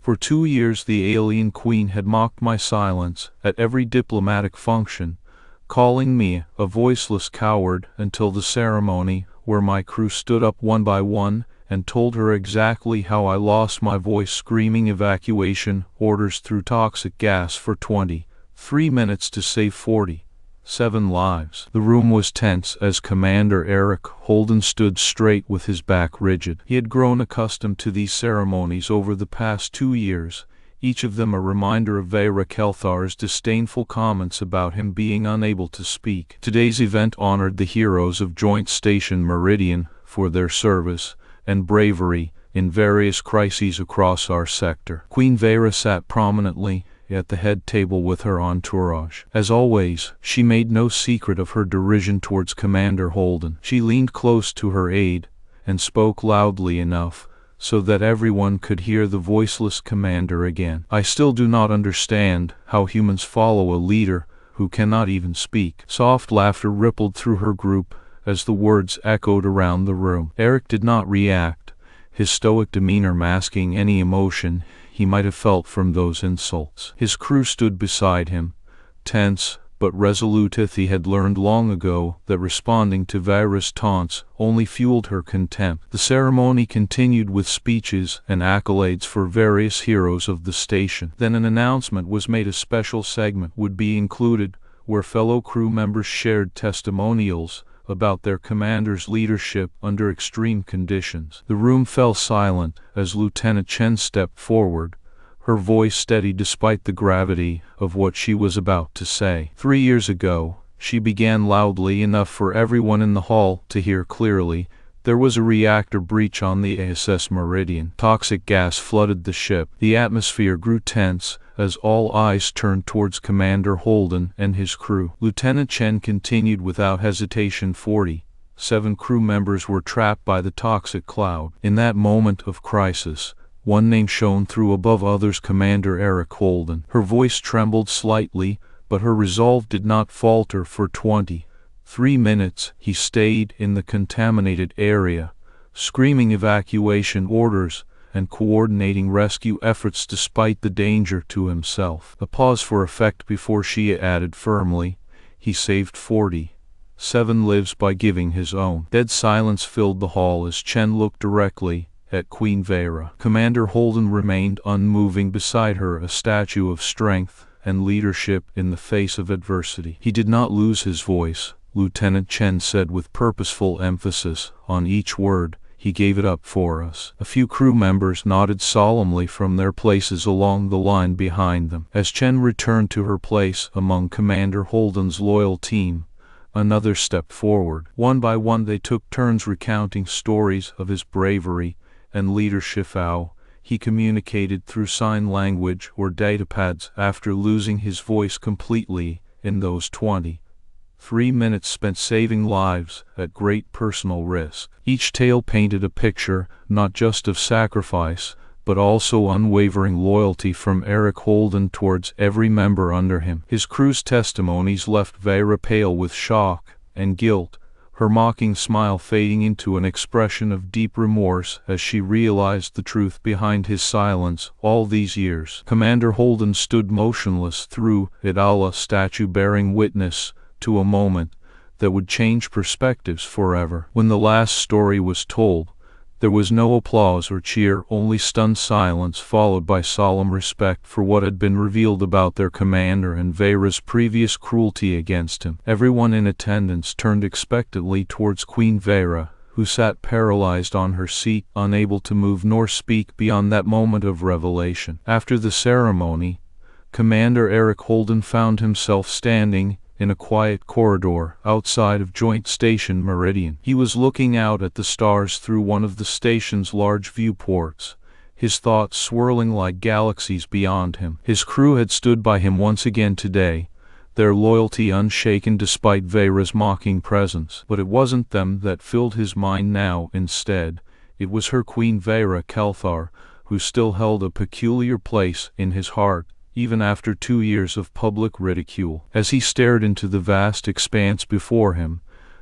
For 2 years the alien queen had mocked my silence at every diplomatic function, calling me a voiceless coward, until the ceremony where my crew stood up one by one and told her exactly how I lost my voice screaming evacuation orders through toxic gas for 23 minutes to save 47 lives. The room was tense as Commander Erik Holden stood straight with his back rigid. He had grown accustomed to these ceremonies over the past 2 years, each of them a reminder of Veyra Kel'Thar's disdainful comments about him being unable to speak. Today's event honored the heroes of Joint Station Meridian for their service and bravery in various crises across our sector. Queen Veyra sat prominently at the head table with her entourage. As always, she made no secret of her derision towards Commander Holden. She leaned close to her aide and spoke loudly enough so that everyone could hear the voiceless commander again. I still do not understand how humans follow a leader who cannot even speak. Soft laughter rippled through her group as the words echoed around the room. Erik did not react, his stoic demeanor masking any emotion he might have felt from those insults. His crew stood beside him, tense but resolute. He had learned long ago that responding to Veyra's taunts only fueled her contempt. The ceremony continued with speeches and accolades for various heroes of the station. Then an announcement was made: a special segment would be included where fellow crew members shared testimonials about their commander's leadership under extreme conditions. The room fell silent as Lieutenant Chen stepped forward, her voice steady despite the gravity of what she was about to say. 3 years ago, she began loudly enough for everyone in the hall to hear clearly. There was a reactor breach on the HSS Meridian. Toxic gas flooded the ship. The atmosphere grew tense as all eyes turned towards Commander Holden and his crew. Lieutenant Chen continued without hesitation. 47 crew members were trapped by the toxic cloud. In that moment of crisis, one name shone through above others: Commander Erik Holden. Her voice trembled slightly, but her resolve did not falter. For 23 minutes, he stayed in the contaminated area, screaming evacuation orders and coordinating rescue efforts despite the danger to himself. A pause for effect before she added firmly, "He saved 47 lives by giving his own." Dead silence filled the hall as Chen looked directly at Queen Veyra. Commander Holden remained unmoving beside her, a statue of strength and leadership in the face of adversity. "He did not lose his voice," Lieutenant Chen said with purposeful emphasis on each word. "He gave it up for us." A few crew members nodded solemnly from their places along the line behind them. As Chen returned to her place among Commander Holden's loyal team, another stepped forward. One by one they took turns recounting stories of his bravery and leadership. How he communicated through sign language or datapads after losing his voice completely in those 23 minutes spent saving lives at great personal risk. Each tale painted a picture not just of sacrifice, but also unwavering loyalty from Erik Holden towards every member under him. His crew's testimonies left Veyra pale with shock and guilt, her mocking smile fading into an expression of deep remorse as she realized the truth behind his silence all these years. Commander Holden stood motionless through it all, a statue bearing witness to a moment that would change perspectives forever. When the last story was told, there was no applause or cheer, only stunned silence followed by solemn respect for what had been revealed about their commander and Veyra's previous cruelty against him. Everyone in attendance turned expectantly towards Queen Veyra, who sat paralyzed on her seat, unable to move nor speak beyond that moment of revelation. After the ceremony, Commander Erik Holden found himself standing in a quiet corridor outside of Joint Station Meridian. He was looking out at the stars through one of the station's large viewports, his thoughts swirling like galaxies beyond him. His crew had stood by him once again today, their loyalty unshaken despite Veyra's mocking presence. But it wasn't them that filled his mind now. Instead, it was her, Queen Veyra Kel'Thar, who still held a peculiar place in his heart, even after 2 years of public ridicule. As he stared into the vast expanse before him,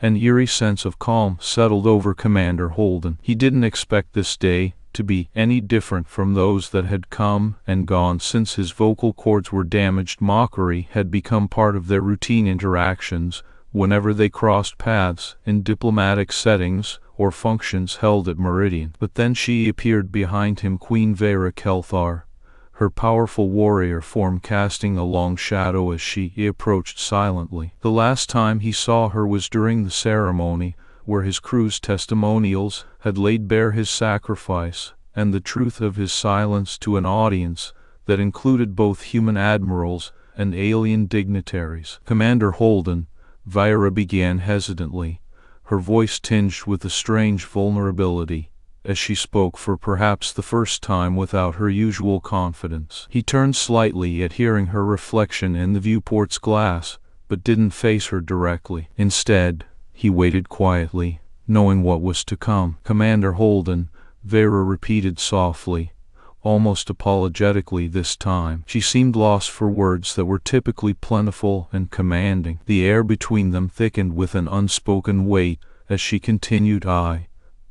an eerie sense of calm settled over Commander Holden. He didn't expect this day to be any different from those that had come and gone since his vocal cords were damaged. Mockery had become part of their routine interactions whenever they crossed paths in diplomatic settings or functions held at Meridian. But then she appeared behind him, Queen Veyra Kel'Thar, her powerful warrior form casting a long shadow as she approached silently. The last time he saw her was during the ceremony, where his crew's testimonials had laid bare his sacrifice and the truth of his silence to an audience that included both human admirals and alien dignitaries. "Commander Holden," Veyra began hesitantly, her voice tinged with a strange vulnerability, as she spoke for perhaps the first time without her usual confidence. He turned slightly at hearing her reflection in the viewport's glass, but didn't face her directly. Instead, he waited quietly, knowing what was to come. "Commander Holden," Veyra repeated softly, almost apologetically this time. She seemed lost for words that were typically plentiful and commanding. The air between them thickened with an unspoken weight as she continued,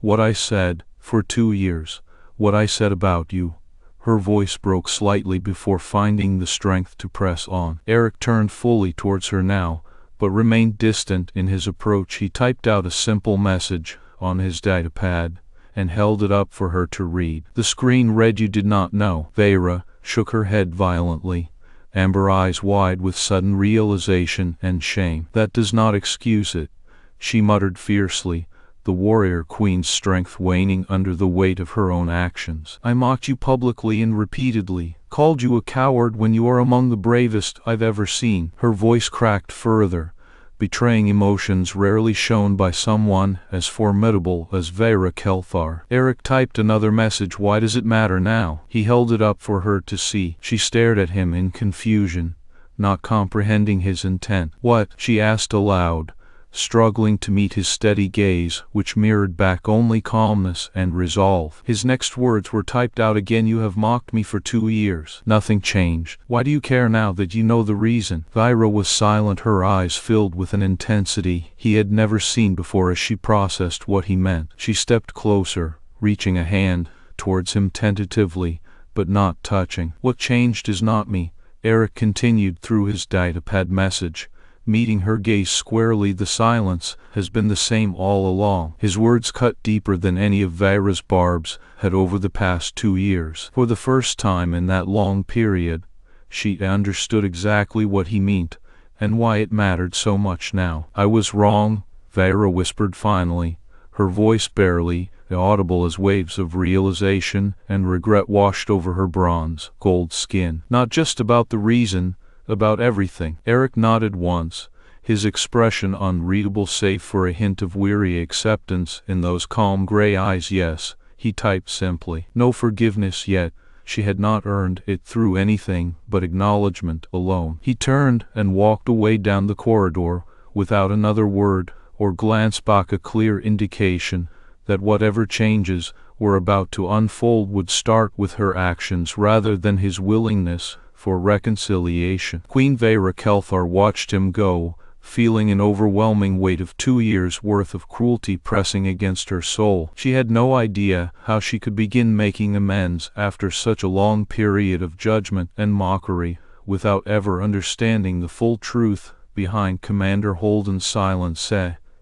"What I said, for 2 years, what I said about you." Her voice broke slightly before finding the strength to press on. Erik turned fully towards her now, but remained distant in his approach. He typed out a simple message on his datapad and held it up for her to read. The screen read, "You did not know." Veyra shook her head violently, amber eyes wide with sudden realization and shame. "That does not excuse it," she muttered fiercely, the warrior queen's strength waning under the weight of her own actions. "I mocked you publicly and repeatedly, called you a coward when you are among the bravest I've ever seen." Her voice cracked further, betraying emotions rarely shown by someone as formidable as Veyra Kel'Thar. Erik typed another message. "Why does it matter now?" He held it up for her to see. She stared at him in confusion, not comprehending his intent. "What?" she asked aloud, struggling to meet his steady gaze, which mirrored back only calmness and resolve. His next words were typed out again. "You have mocked me for 2 years. Nothing changed. Why do you care now that you know the reason?" Veyra was silent, her eyes filled with an intensity he had never seen before as she processed what he meant. She stepped closer, reaching a hand towards him tentatively, but not touching. "What changed is not me," Erik continued through his datapad message, meeting her gaze squarely. "The silence has been the same all along." His words cut deeper than any of Veyra's barbs had over the past 2 years. For the first time in that long period, she understood exactly what he meant, and why it mattered so much now. "I was wrong," Veyra whispered finally, her voice barely audible as waves of realization and regret washed over her bronze gold skin. "Not just about the reason, about everything." Erik nodded once, his expression unreadable save for a hint of weary acceptance in those calm gray eyes. "Yes," he typed simply. "No forgiveness yet. She had not earned it through anything but acknowledgement alone." He turned and walked away down the corridor, without another word or glance back, a clear indication that whatever changes were about to unfold would start with her actions rather than his willingness for reconciliation. Queen Veyra Kel'Thar watched him go, feeling an overwhelming weight of 2 years' worth of cruelty pressing against her soul. She had no idea how she could begin making amends after such a long period of judgment and mockery, without ever understanding the full truth behind Commander Holden's silence,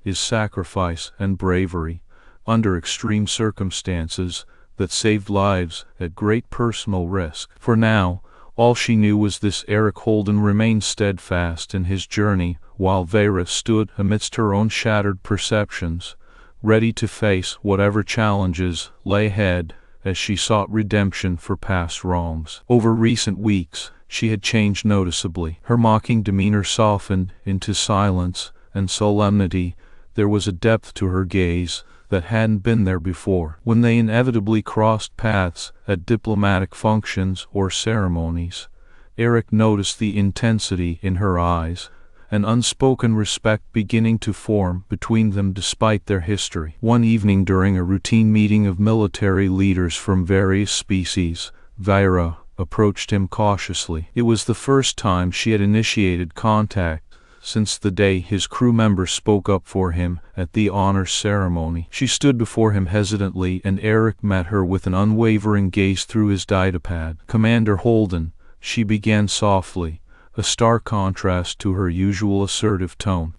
his sacrifice and bravery, under extreme circumstances, that saved lives at great personal risk. For now, all she knew was this: Erik Holden remained steadfast in his journey, while Veyra stood amidst her own shattered perceptions, ready to face whatever challenges lay ahead as she sought redemption for past wrongs. Over recent weeks, she had changed noticeably. Her mocking demeanor softened into silence and solemnity. There was a depth to her gaze that hadn't been there before. When they inevitably crossed paths at diplomatic functions or ceremonies, Erik noticed the intensity in her eyes, an unspoken respect beginning to form between them despite their history. One evening during a routine meeting of military leaders from various species, Veyra approached him cautiously. It was the first time she had initiated contact since the day his crew member spoke up for him at the honors ceremony. She stood before him hesitantly, and Erik met her with an unwavering gaze through his datapad. "Commander Holden," she began softly, a stark contrast to her usual assertive tone.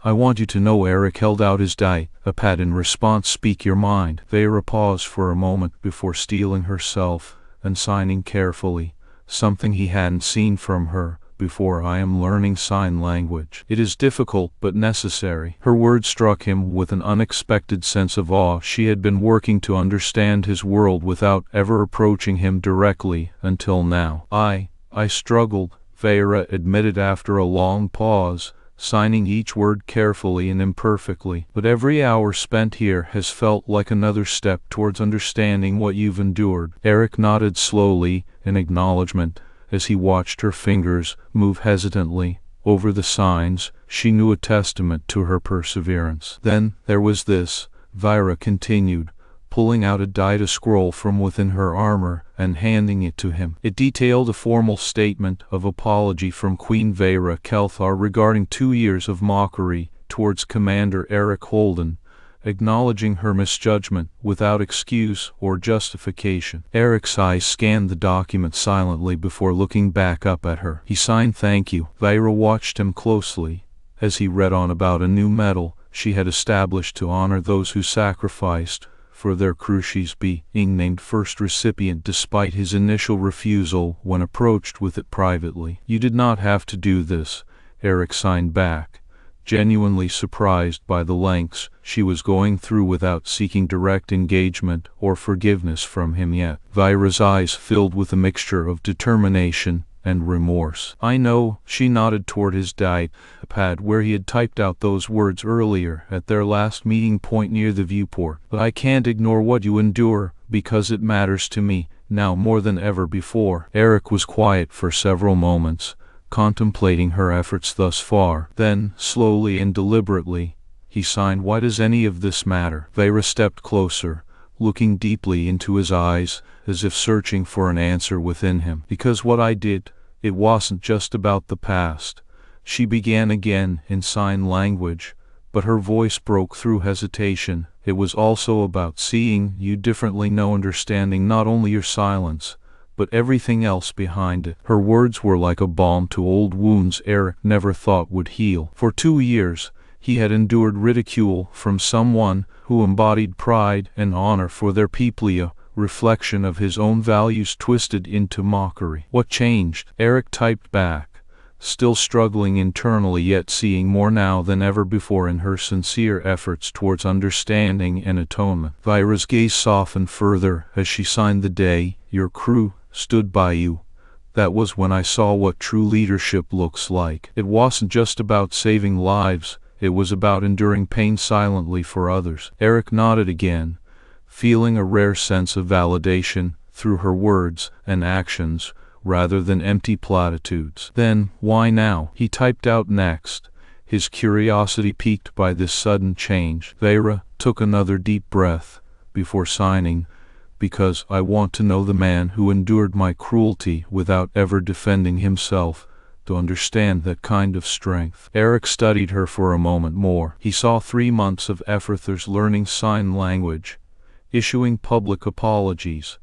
I want you to know." Erik held out his datapad in response. "Speak your mind." Veyra paused for a moment before steeling herself and signing carefully, something he hadn't seen from her before. "I am learning sign language. It is difficult but necessary." Her words struck him with an unexpected sense of awe. She had been working to understand his world without ever approaching him directly until now. I struggled," Veyra admitted after a long pause, signing each word carefully and imperfectly. "But every hour spent here has felt like another step towards understanding what you've endured." Erik nodded slowly in acknowledgement as he watched her fingers move hesitantly over the signs she knew a testament to her perseverance. "Then there was this," Veyra continued, pulling out a data scroll from within her armor and handing it to him. It detailed a formal statement of apology from Queen Veyra Kel'Thar regarding 2 years of mockery towards Commander Erik Holden, acknowledging her misjudgment without excuse or justification. Erik's eyes scanned the document silently before looking back up at her. He signed "Thank you." Veyra watched him closely as he read on about a new medal she had established to honor those who sacrificed for their crew. She's being named first recipient despite his initial refusal when approached with it privately. "You did not have to do this," Erik signed back, genuinely surprised by the lengths she was going through without seeking direct engagement or forgiveness from him yet. Veyra's eyes filled with a mixture of determination and remorse. "I know," she nodded toward his datapad where he had typed out those words earlier at their last meeting point near the viewport. "But I can't ignore what you endure, because it matters to me, now more than ever before." Erik was quiet for several moments, contemplating her efforts thus far. Then, slowly and deliberately, he signed, "Why does any of this matter?" Veyra stepped closer, looking deeply into his eyes, as if searching for an answer within him. "Because what I did, it wasn't just about the past." She began again in sign language, but her voice broke through hesitation. "It was also about seeing you differently, no understanding not only your silence, but everything else behind it." Her words were like a balm to old wounds Erik never thought would heal. For 2 years, he had endured ridicule from someone who embodied pride and honor for their people, a reflection of his own values twisted into mockery. "What changed?" Erik typed back, still struggling internally yet seeing more now than ever before in her sincere efforts towards understanding and atonement. Veyra's gaze softened further as she signed, "The day your crew stood by you. That was when I saw what true leadership looks like. It wasn't just about saving lives, it was about enduring pain silently for others." Erik nodded again, feeling a rare sense of validation through her words and actions rather than empty platitudes. "Then, why now?" he typed out next, his curiosity piqued by this sudden change. Veyra took another deep breath before signing, "Because I want to know the man who endured my cruelty without ever defending himself, to understand that kind of strength." Erik studied her for a moment more. He saw 3 months of effortless learning sign language, issuing public apologies,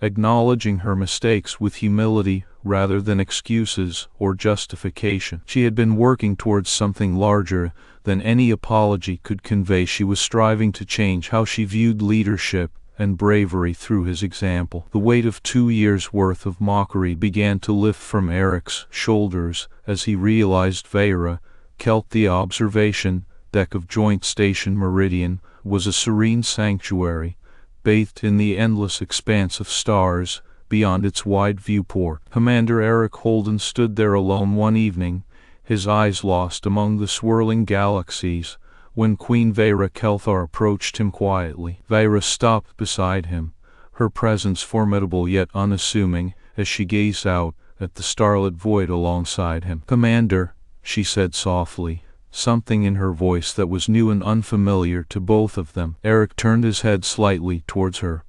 acknowledging her mistakes with humility rather than excuses or justification. She had been working towards something larger than any apology could convey. She was striving to change how she viewed leadership and bravery through his example. The weight of 2 years' worth of mockery began to lift from Erik's shoulders as he realized Veyra Kel'Thar. The observation deck of Joint Station Meridian was a serene sanctuary, bathed in the endless expanse of stars beyond its wide viewport. Commander Erik Holden stood there alone one evening, his eyes lost among the swirling galaxies, when Queen Veyra Kel'Thar approached him quietly. Veyra stopped beside him, her presence formidable yet unassuming, as she gazed out at the starlit void alongside him. "Commander," she said softly, something in her voice that was new and unfamiliar to both of them. Erik turned his head slightly towards her,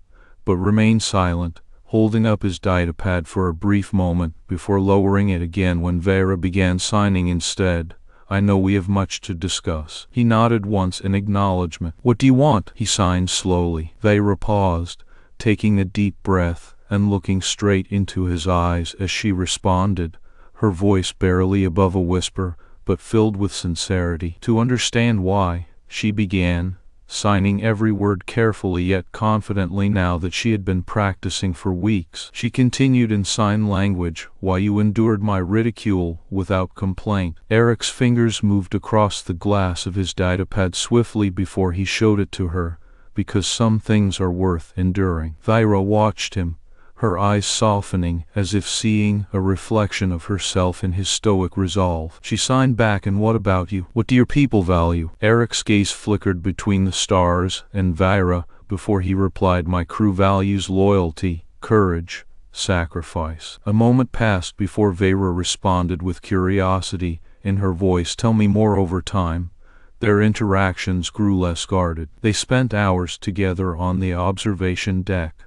but remained silent, holding up his datapad for a brief moment before lowering it again when Veyra began signing instead, I know we have much to discuss." He nodded once in acknowledgement. "What do you want?" he signed slowly. Veyra paused, taking a deep breath and looking straight into his eyes as she responded, her voice barely above a whisper, but filled with sincerity. "To understand why," she began, signing every word carefully yet confidently now that she had been practicing for weeks. She continued in sign language, "Why you endured my ridicule without complaint." Erik's fingers moved across the glass of his datapad swiftly before he showed it to her. "Because some things are worth enduring." Veyra watched him, her eyes softening as if seeing a reflection of herself in his stoic resolve. She signed back, "And what about you? What do your people value?" Erik's gaze flickered between the stars and Veyra before he replied, "My crew values loyalty, courage, sacrifice." A moment passed before Veyra responded with curiosity in her voice, "Tell me more." Over time, their interactions grew less guarded. They spent hours together on the observation deck,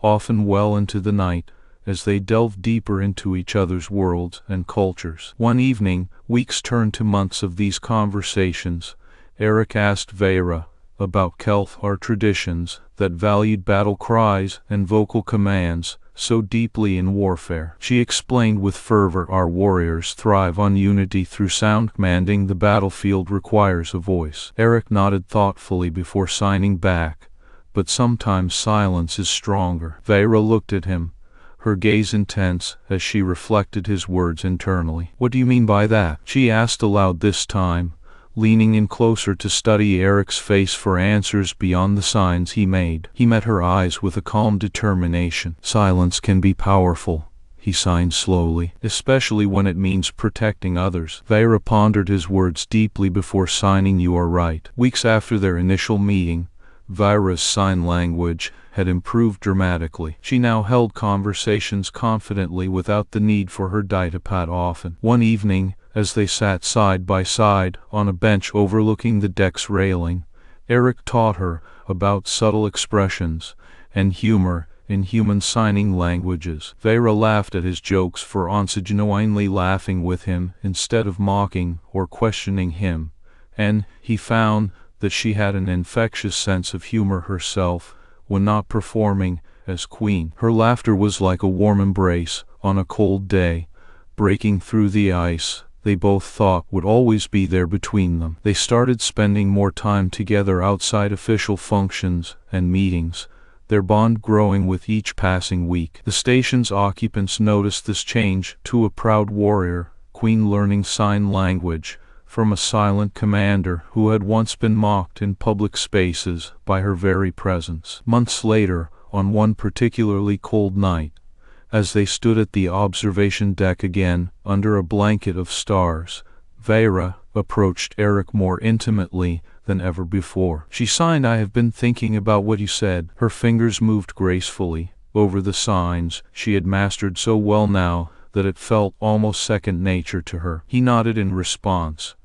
often well into the night, as they delved deeper into each other's worlds and cultures. One evening, weeks turned to months of these conversations, Erik asked Veyra about Kel'Thar traditions that valued battle cries and vocal commands so deeply in warfare. She explained with fervor, "Our warriors thrive on unity through sound. Commanding the battlefield requires a voice." Erik nodded thoughtfully before signing back, "But sometimes silence is stronger." Veyra looked at him, her gaze intense as she reflected his words internally. "What do you mean by that?" she asked aloud this time, leaning in closer to study Erik's face for answers beyond the signs he made. He met her eyes with a calm determination. "Silence can be powerful," he signed slowly, "especially when it means protecting others." Veyra pondered his words deeply before signing, "You are right." Weeks after their initial meeting, Veyra's sign language had improved dramatically. She now held conversations confidently without the need for her datapad often. One evening, as they sat side by side on a bench overlooking the deck's railing, Erik taught her about subtle expressions and humor in human signing languages. Veyra laughed at his jokes for once, genuinely laughing with him instead of mocking or questioning him, and he found that she had an infectious sense of humor herself when not performing as queen. Her laughter was like a warm embrace on a cold day, breaking through the ice they both thought would always be there between them. They started spending more time together outside official functions and meetings, their bond growing with each passing week. The station's occupants noticed this change to a proud warrior queen learning sign language from a silent commander who had once been mocked in public spaces by her very presence. Months later, on one particularly cold night, as they stood at the observation deck again under a blanket of stars, Veyra approached Erik more intimately than ever before. She signed, "I have been thinking about what you said." Her fingers moved gracefully over the signs she had mastered so well now that it felt almost second nature to her. He nodded in response,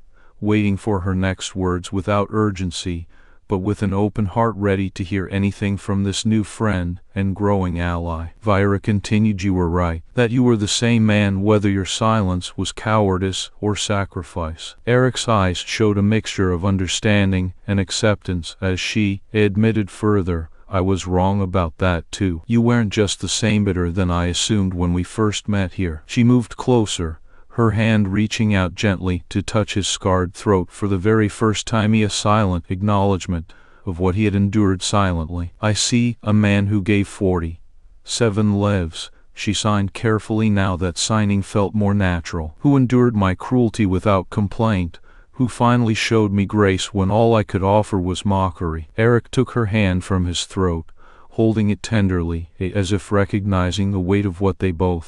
waiting for her next words without urgency, but with an open heart ready to hear anything from this new friend and growing ally. Veyra continued, "You were right, that you were the same man whether your silence was cowardice or sacrifice." Erik's eyes showed a mixture of understanding and acceptance as she admitted further, "I was wrong about that too. You weren't just the same bitter than I assumed when we first met here." She moved closer, her hand reaching out gently to touch his scarred throat. For the very first time, a silent acknowledgement of what he had endured silently. "I see, a man who gave 47 lives," she signed carefully now that signing felt more natural, "who endured my cruelty without complaint, who finally showed me grace when all I could offer was mockery." Erik took her hand from his throat, holding it tenderly, as if recognizing the weight of what they both